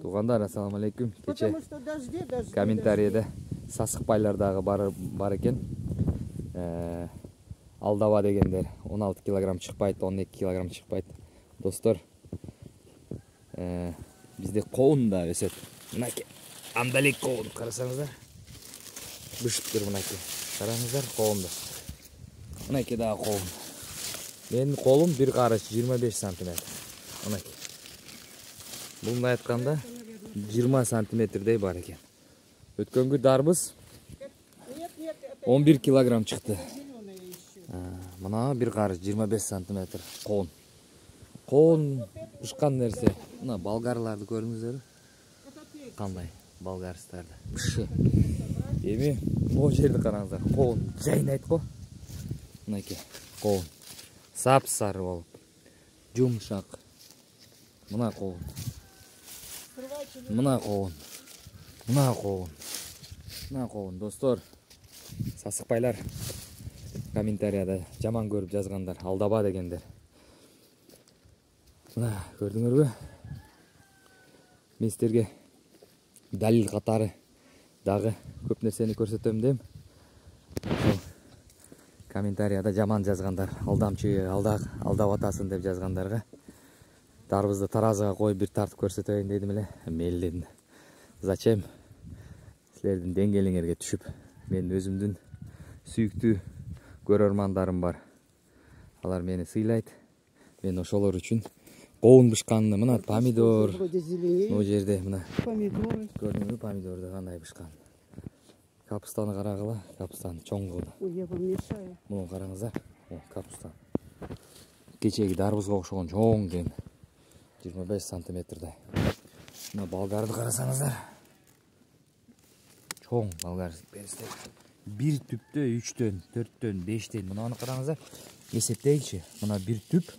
Туугандар, ассаламу алейкум. Кече Потому что дожди. комментарийде сасыкпайлар дагы бар экен. Алдаба дегендер 16 килограмм чыкпайт, 12 килограмм чыкпайт. Достор, бизде коун да өсөт. Мынакей андалек коун, карасаңыздар. Бышыптыр мынакей. Караңыздар коунду. Мынакей дагы коун. Менин колум бир карыш 25 сантиметр. Мынакей. Бундай айтканда 20 сантиметрдей бар экен. Өткөнгү дарбыз 11 килограмм чыкты. Мына бир карыш 25 сантиметр коун. Коун бышкан нерсе. Мына болгарларды көрүңүздөр. Кандай болгарстарды. Эми могу жерди караңыздар. Коун жайнайт го. Мынакей коун. Сап-сары болуп. Жумшак. Мына коун. Мына коун. Мына коун. Мына коун, достор. Сасыкпайлар комментарияда жаман көрүп жазгандар, алдаба дегендер. Мына көрдүңөрбү? Мен силерге далил катары дагы көп нерсени көрсөтөм дейм. Комментарияда жаман жазгандар, алдамчы, алдап атасың деп жазгандарга дарбызды таразыга коюп бир тартып көрсөтөйүн дедим эле. Мейлидим. Зачем? Силердин деңгээлиңерге түшүп, мен өзүмдүн сүйүктүү көрөрмандарым бар. Алар мени сыйлайт. Мен ошолор үчүн коун бышканды, мына помидор, могу жерде мына Помидоры. көрдүңүзбү помидорду кандай бышкан. Капустаны карагыла, капустаны чоң кылды. Ой, я вам мешаю. Муну караңыздар. Капуста. Кечеги дарбызга окшогон чоң кен. 25 сантиметрдей. Мына болгарды карасаңыздар. Чоң болгар берсиздер. Бир түптө 3төн, 4төн, 5тен. Мынаны караңыздар. Эсептейинчи. Мына бир түп.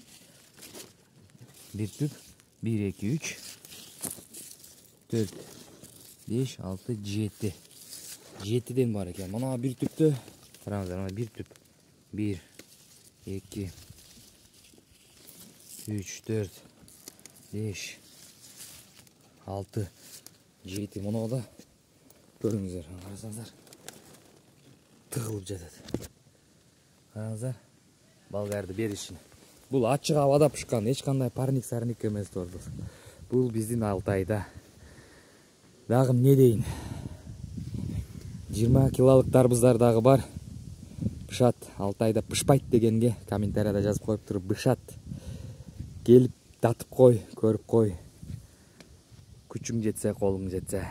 1, 2, 3, 4, 5, 6, 7. 7ден бар экен. Мына бир түптө. Караңыздар, мына бир түп. 1, 2, 3, 4, 5, 6, 7. Мына да көрүңүздөр, карасаңыздар. Тыгылып жатат. Караңыздар. Болгарды беришин. Бул ачык абада пышкан, эч кандай парник эмес тордус. Бул биздин Алтайда. Дагы эмне дейин? 20 килолук дарбыздар дагы бар. Пышат, Алтайда пышпайт дегенге комментарияда жазып коюптур. Бышат. Келип татып кой, көрүп кой. Күчүң жетсе, колуң жетсе.